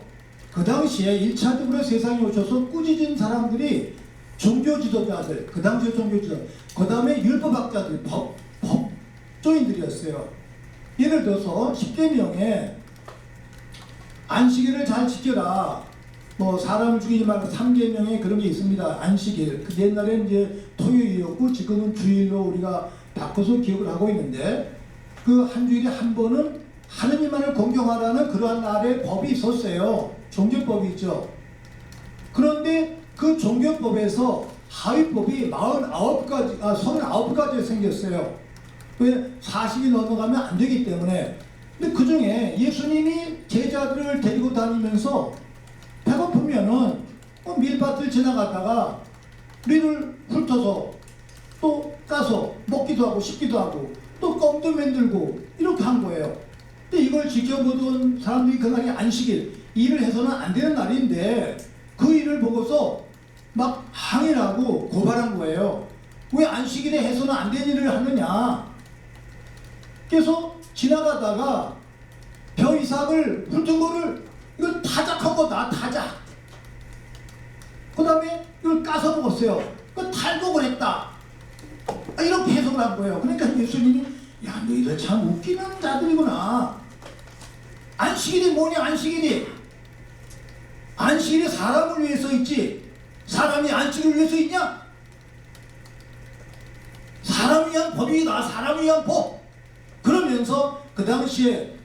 그 당시에 1차적으로 세상에 오셔서 꾸짖은 사람들이 종교 지도자들, 그 당시에 종교 지도자, 그 다음에 율법학자들, 법조인들이었어요. 예를 들어서 10계명에 안식일을 잘 지켜라. 사람을 죽이지 말고 3계명에 그런 게 있습니다. 안식일. 그 옛날에는 이제 토요일이었고 지금은 주일로 우리가 바꿔서 기억을 하고 있는데 그 한 주일에 한 번은 하느님만을 공경하라는 그러한 날에 법이 있었어요. 종교법이 있죠. 그런데 그 종교법에서 하위법이 39가지 생겼어요. 왜 40이 넘어가면 안 되기 때문에. 근데 그 중에 예수님이 제자들을 데리고 다니면서 배고프면은 밀밭을 지나가다가 밀을 훑어서 또 까서 먹기도 하고 씹기도 하고 또 껌도 만들고 이렇게 한 거예요. 근데 이걸 지켜보던 사람들이 그날이 안식일, 일을 해서는 안 되는 날인데 그 일을 보고서 막 항의하고 고발한 거예요. 왜 안식일에 해서는 안 되는 일을 하느냐. 그래서 지나가다가 벼 이삭을 훑은 거를 이걸 타작한 거다. 타작. 그 다음에 이걸 까서 먹었어요. 그 탈곡을 했다. 이렇게 해석을 한 거예요. 그러니까 예수님이 야 너희들 참 웃기는 자들이구나. 안식일이 뭐냐. 안식일이 사람을 위해서 있지 사람이 안식일을 위해서 있냐? 사람을 위한 법이다. 사람을 위한 법. 그러면서 그 당시에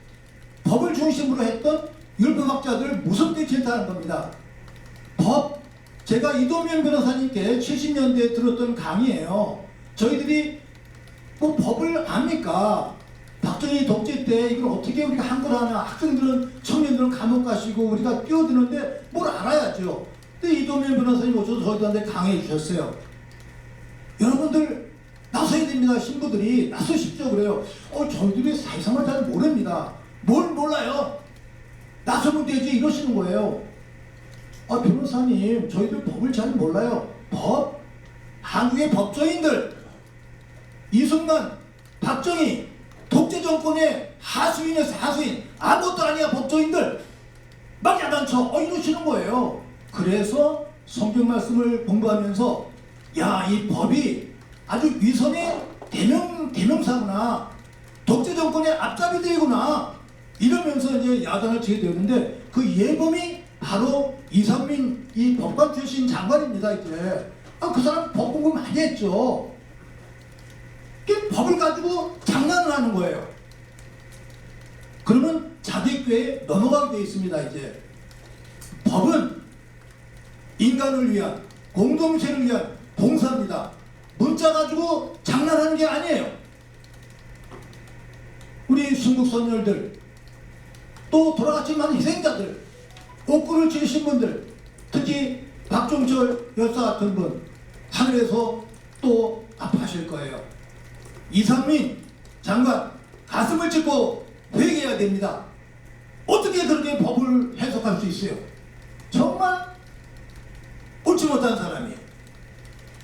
법을 중심으로 했던 율법학자들을 무섭게 질타하는 겁니다. 법, 제가 이도면 변호사님께 70년대에 들었던 강의예요. 저희들이 뭐 법을 압니까? 박정희 독재 때 이걸 어떻게 우리가 한 거라냐. 학생들은 청년들은 감옥 가시고 우리가 뛰어드는데 뭘 알아야죠. 근데 이동현 변호사님 오셔서 저희들한테 강의해 주셨어요. 여러분들 나서야 됩니다. 신부들이 나서십시오. 그래요. 저희들이 사회생활 잘 모릅니다. 뭘 몰라요? 나서면 되지 이러시는 거예요. 변호사님 저희들 법을 잘 몰라요. 법? 한국의 법조인들 이승만, 박정희 독재 정권의 하수인에서 하수인 아무것도 아니야 법조인들 막 야단쳐 이러시는 거예요. 그래서 성경 말씀을 공부하면서 야, 이 법이 아주 위선의 대명사구나, 독재 정권의 앞잡이들이구나 이러면서 이제 야단을 치게 되었는데 그 예범이 바로 이상민 이 법관 출신 장관입니다. 이제 그 사람 법 공부 많이 했죠. 법을 가지고 장난을 하는 거예요. 그러면 자객교에 넘어가게 되어 있습니다. 이제 법은 인간을 위한, 공동체를 위한 봉사입니다. 문자 가지고 장난하는 게 아니에요. 우리 순국 선열들, 또 돌아가신 희생자들, 옥구를 지으신 분들, 특히 박종철 열사 같은 분 하늘에서 또 아파하실 거예요. 이상민 장관 가슴을 찢고 회개해야 됩니다. 어떻게 그렇게 법을 해석할 수 있어요? 정말 옳지 못한 사람이에요.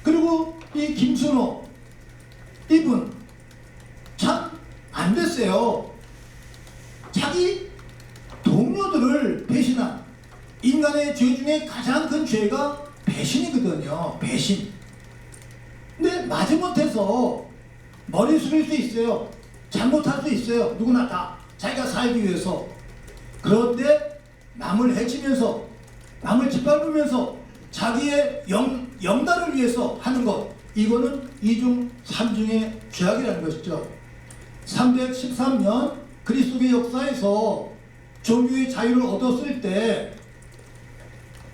그리고 이 김순호 이분 참 안 됐어요. 자기 동료들을 배신한, 인간의 죄 중에 가장 큰 죄가 배신이거든요. 배신. 근데 마지못해서 머리 숙일 수 있어요. 잘못할 수 있어요. 누구나 다 자기가 살기 위해서. 그런데 남을 해치면서, 남을 짓밟으면서 자기의 영달을 위해서 하는 것, 이거는 이중 삼중의 죄악이라는 것이죠. 313년 그리스도의 역사에서 종교의 자유를 얻었을 때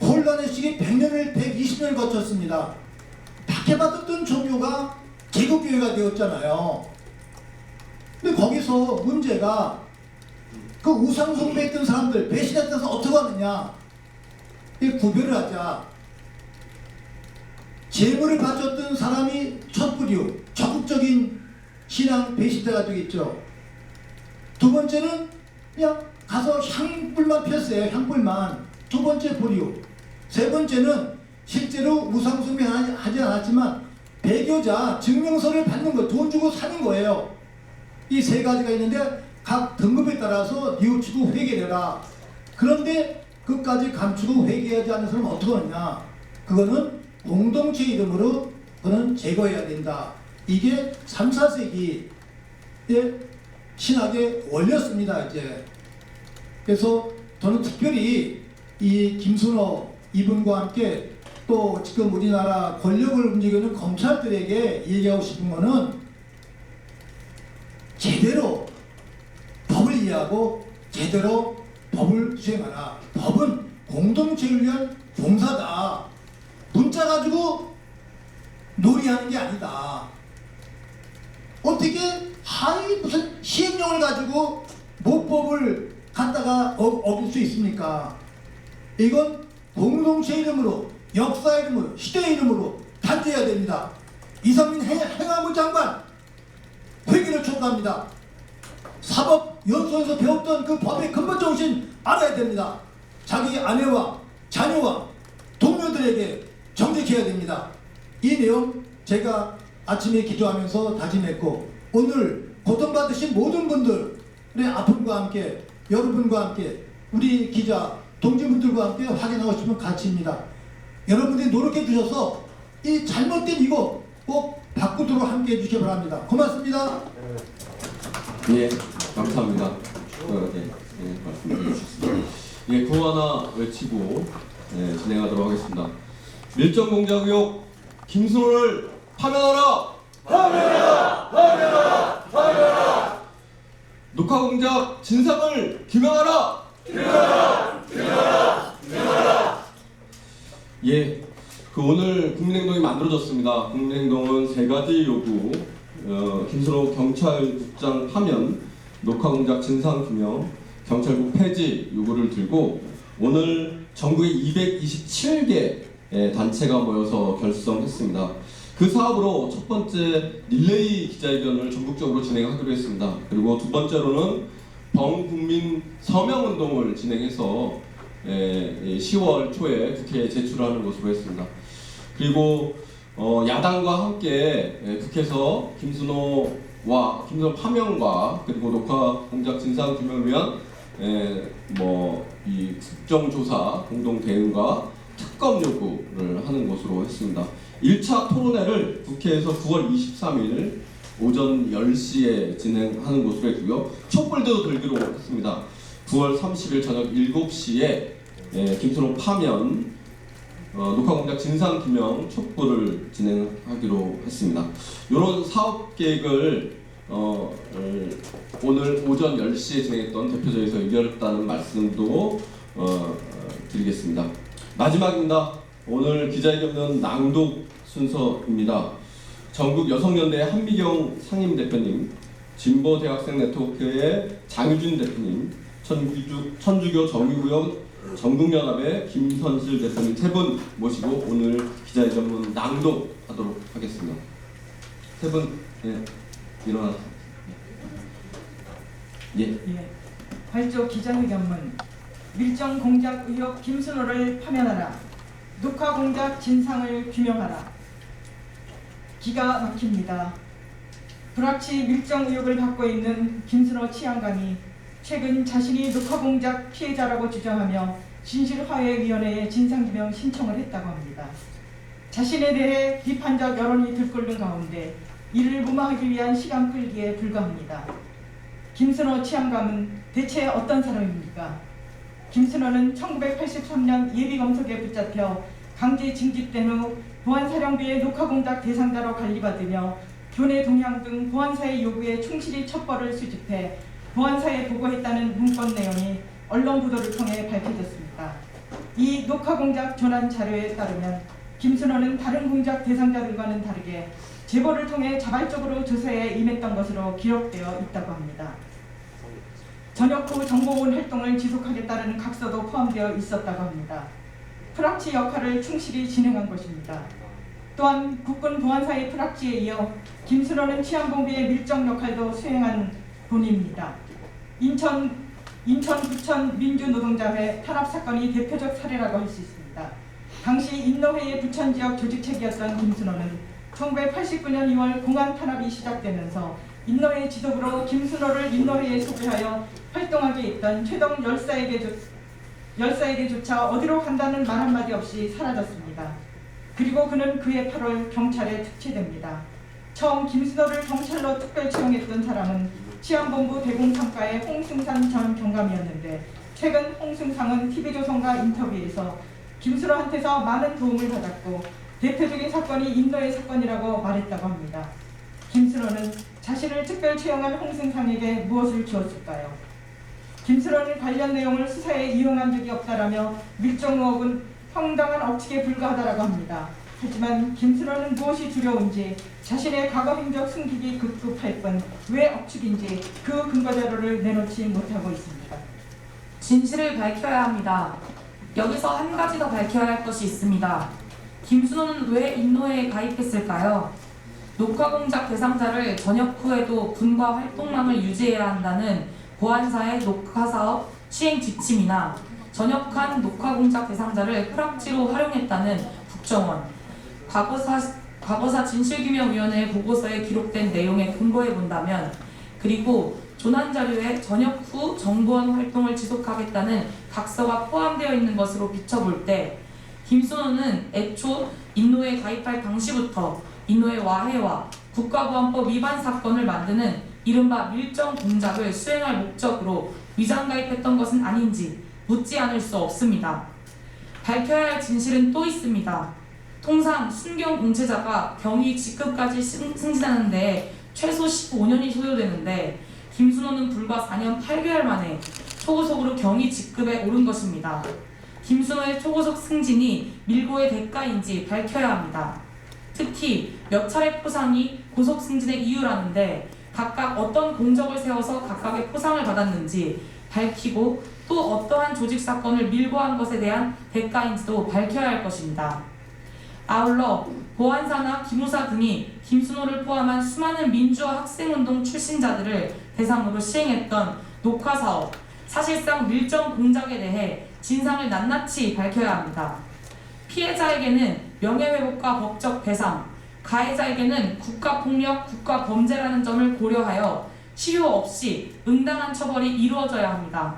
혼란의 시기 120년을 거쳤습니다. 박해받았던 종교가 제국교회가 되었잖아요. 근데 거기서 문제가 그 우상 숭배했던 사람들, 배신했던 사람 어떻게 하느냐, 이 구별을 하자. 재물을 바쳤던 사람이 첫 부류, 적극적인 신앙 배신자가 되겠죠. 두 번째는 그냥 가서 향불만 폈어요. 향불만. 두 번째 부류. 세 번째는 실제로 우상 숭배하지 않았지만 배교자 증명서를 받는 거, 돈 주고 사는 거예요. 이 세 가지가 있는데 각 등급에 따라서 뉘우치고 회개해라. 그런데 그까지 감추고 회개하지 않는 사람은 어떻게 하느냐? 그거는 공동체 이름으로 그는 제거해야 된다. 이게 3, 4세기의 신학의 원리였습니다. 이제 그래서 저는 특별히 이 김순호 이분과 함께 또 지금 우리나라 권력을 움직이는 검찰들에게 얘기하고 싶은 거는 제대로 법을 이해하고 제대로 법을 수행하라. 법은 공동체를 위한 봉사다. 문자 가지고 놀이하는 게 아니다. 어떻게 무슨 시행령을 가지고 모법을 갖다가 어길 수 있습니까? 이건 공동체 이름으로, 역사 이름으로, 시대 이름으로 단죄해야 됩니다. 이상민 행안부 장관 회개를 촉구합니다. 사법연수원에서 배웠던 그 법의 근본 정신 알아야 됩니다. 자기 아내와 자녀와 동료들에게 정직해야 됩니다. 이 내용 제가 아침에 기도하면서 다짐했고, 오늘 고통받으신 모든 분들의 아픔과 함께, 여러분과 함께, 우리 기자 동지분들과 함께 확인하고 싶은 가치입니다. 여러분들이 노력해 주셔서 이 잘못된 이거 꼭 바꾸도록 함께 해주시기 바랍니다. 고맙습니다. 예, 감사합니다. 말씀해 주셨습니다. 예, 구호 하나 외치고 진행하도록 하겠습니다. 밀정공작의혹 김순호를 파면하라! 파면하라! 파면하라! 파면하라! 녹화공작 진상을 규명하라! 규명하라! 규명하라! 규명하라! 예, 오늘 국민행동이 만들어졌습니다. 국민행동은 세 가지 요구, 김순호 경찰국장 파면, 녹화공작 진상규명, 경찰국 폐지 요구를 들고 오늘 전국에 227개 단체가 모여서 결성했습니다. 그 사업으로 첫 번째 릴레이 기자회견을 전국적으로 진행하기로 했습니다. 그리고 두 번째로는 범국민 서명운동을 진행해서 10월 초에 국회에 제출하는 것으로 했습니다. 그리고 야당과 함께 국회에서 김순호 파면과 그리고 녹화 공작 진상 규명을 위한 이 국정조사 공동 대응과 특검 요구를 하는 것으로 했습니다. 1차 토론회를 국회에서 9월 23일 오전 10시에 진행하는 것으로 했고요. 촛불도 들기로 했습니다. 9월 30일 저녁 7시에 김순호 파면 녹화공작 진상규명 촛불을 진행하기로 했습니다. 이런 사업 계획을 오늘 오전 10시에 진행했던 대표자에서 의결했다는 말씀도 드리겠습니다. 마지막입니다. 오늘 기자회견은 낭독 순서입니다. 전국 여성연대 한미경 상임대표님, 진보대학생 네트워크의 장유준 대표님, 천주교 정의구역 전국연합의 김선실 대표님 세 분 모시고 오늘 기자회견문 낭독하도록 하겠습니다. 세 분 일어나서. 예. 발조 기자회견문 밀정 공작 의혹 김순호를 파면하라. 녹화 공작 진상을 규명하라. 기가 막힙니다. 불합치 밀정 의혹을 받고 있는 김순호 치안감이 최근 자신이 녹화 공작 피해자라고 주장하며 진실화해위원회에 진상규명 신청을 했다고 합니다. 자신에 대해 비판적 여론이 들끓는 가운데 이를 무마하기 위한 시간 끌기에 불과합니다. 김순호 치안감은 대체 어떤 사람입니까? 김순호는 1983년 예비검색에 붙잡혀 강제 징집된 후 보안사령부의 녹화공작 대상자로 관리받으며 교내 동향 등 보안사의 요구에 충실히 첩보를 수집해 보안사에 보고했다는 문건 내용이 언론 보도를 통해 밝혀졌습니다. 이 녹화공작 전환 자료에 따르면 김순호는 다른 공작 대상자들과는 다르게 제보를 통해 자발적으로 조사에 임했던 것으로 기록되어 있다고 합니다. 전역 후 정보원 활동을 지속하겠다는 각서도 포함되어 있었다고 합니다. 프락치 역할을 충실히 진행한 것입니다. 또한 국군 보안사의 프락치에 이어 김순호는 치안본부의 밀정 역할도 수행한 본인입니다. 인천구청 민주노동자회 탄압사건이 대표적 사례라고 할 수 있습니다. 당시 인노회의 부천지역 조직책이었던 김순호는 1989년 2월 공안 탄압이 시작되면서 인노회 지도부로 김순호를 인노회에 소개하여 활동하게 했던 최동 열사에게조차 어디로 간다는 말 한마디 없이 사라졌습니다. 그리고 그는 그해 8월 경찰에 특채됩니다. 처음 김순호를 경찰로 특별 채용했던 사람은 치안본부 대공상과의 홍승산 전 경감이었는데 최근 홍승상은 TV조선과 인터뷰에서 김순호한테서 많은 도움을 받았고 대표적인 사건이 인노회 사건이라고 말했다고 합니다. 김순호는 자신을 특별 채용한 홍승상에게 무엇을 주었을까요? 김순호는 관련 내용을 수사에 이용한 적이 없다라며 밀정 의혹은 황당한 억측에 불과하다라고 합니다. 하지만 김순호는 무엇이 두려운지 자신의 과거 행적 숨기기 급급할 뿐 왜 억측인지 그 근거 자료를 내놓지 못하고 있습니다. 진실을 밝혀야 합니다. 여기서 한 가지 더 밝혀야 할 것이 있습니다. 김순호는 왜 인노회에 가입했을까요? 녹화공작 대상자를 전역 후에도 군과 활동망을 유지해야 한다는 보안사의 녹화사업 시행 지침이나 전역한 녹화공작 대상자를 프락치로 활용했다는 국정원, 과거사 진실규명위원회 보고서에 기록된 내용에 근거해 본다면, 그리고 조난자료에 전역 후 정보원 활동을 지속하겠다는 각서가 포함되어 있는 것으로 비춰볼 때 김순호는 애초 인노에 가입할 당시부터 인노의 와해와 국가보안법 위반 사건을 만드는 이른바 밀정 공작을 수행할 목적으로 위장 가입했던 것은 아닌지 묻지 않을 수 없습니다. 밝혀야 할 진실은 또 있습니다. 통상 순경 공채자가 경위 직급까지 승진하는데 최소 15년이 소요되는데 김순호는 불과 4년 8개월 만에 초고속으로 경위 직급에 오른 것입니다. 김순호의 초고속 승진이 밀고의 대가인지 밝혀야 합니다. 특히 몇 차례 포상이 고속 승진의 이유라는데 각각 어떤 공적을 세워서 각각의 포상을 받았는지 밝히고 또 어떠한 조직 사건을 밀고한 것에 대한 대가인지도 밝혀야 할 것입니다. 아울러 보안사나 기무사 등이 김순호를 포함한 수많은 민주화 학생운동 출신자들을 대상으로 시행했던 녹화사업, 사실상 밀정 공작에 대해 진상을 낱낱이 밝혀야 합니다. 피해자에게는 명예회복과 법적 배상, 가해자에게는 국가폭력, 국가범죄라는 점을 고려하여 실효 없이 응당한 처벌이 이루어져야 합니다.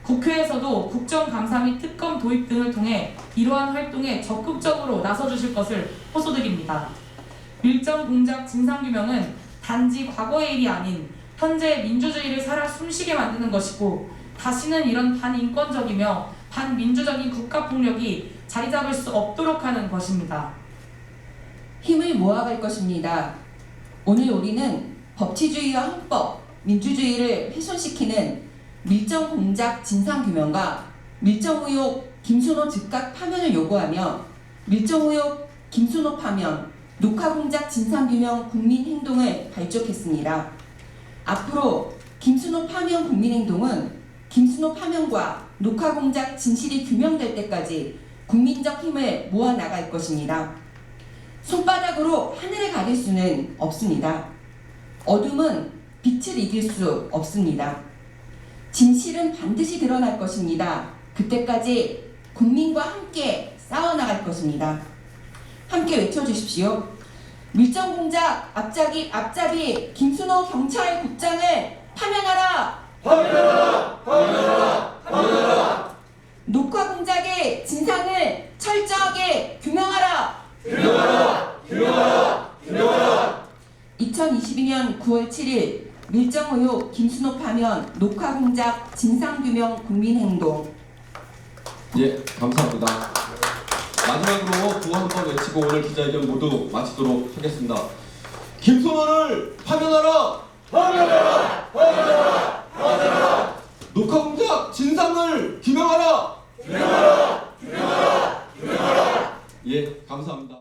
국회에서도 국정감사 및 특검 도입 등을 통해 이러한 활동에 적극적으로 나서주실 것을 호소드립니다. 밀정 공작 진상규명은 단지 과거의 일이 아닌 현재의 민주주의를 살아 숨쉬게 만드는 것이고 다시는 이런 반인권적이며 반민주적인 국가폭력이 자리 잡을 수 없도록 하는 것입니다. 힘을 모아갈 것입니다. 오늘 우리는 법치주의와 헌법, 민주주의를 훼손시키는 밀정 공작 진상규명과 밀정 의혹 김순호 즉각 파면을 요구하며 밀정 의혹 김순호 파면, 녹화 공작 진상규명 국민행동을 발족했습니다. 앞으로 김순호 파면 국민행동은 김순호 파면과 녹화 공작 진실이 규명될 때까지 국민적 힘을 모아 나갈 것입니다. 손바닥으로 하늘을 가릴 수는 없습니다. 어둠은 빛을 이길 수 없습니다. 진실은 반드시 드러날 것입니다. 그때까지 국민과 함께 싸워나갈 것입니다. 함께 외쳐주십시오. 밀정공작 앞잡이 김순호 경찰국장을 파면하라! 파면하라! 파면하라! 파면하라! 녹화공작의 진상을 철저하게 규명하라! 규명하라! 규명하라! 규명하라! 2022년 9월 7일 밀정 의혹 김순호 파면 녹화 공작 진상규명 국민행동. 예, 감사합니다. 마지막으로 구호 한번 외치고 오늘 기자회견 모두 마치도록 하겠습니다. 김순호를 파면하라! 파면하라! 파면하라! 파면하라! 녹화 공작 진상을 규명하라! 규명하라! 규명하라! 규명하라! 예, 감사합니다.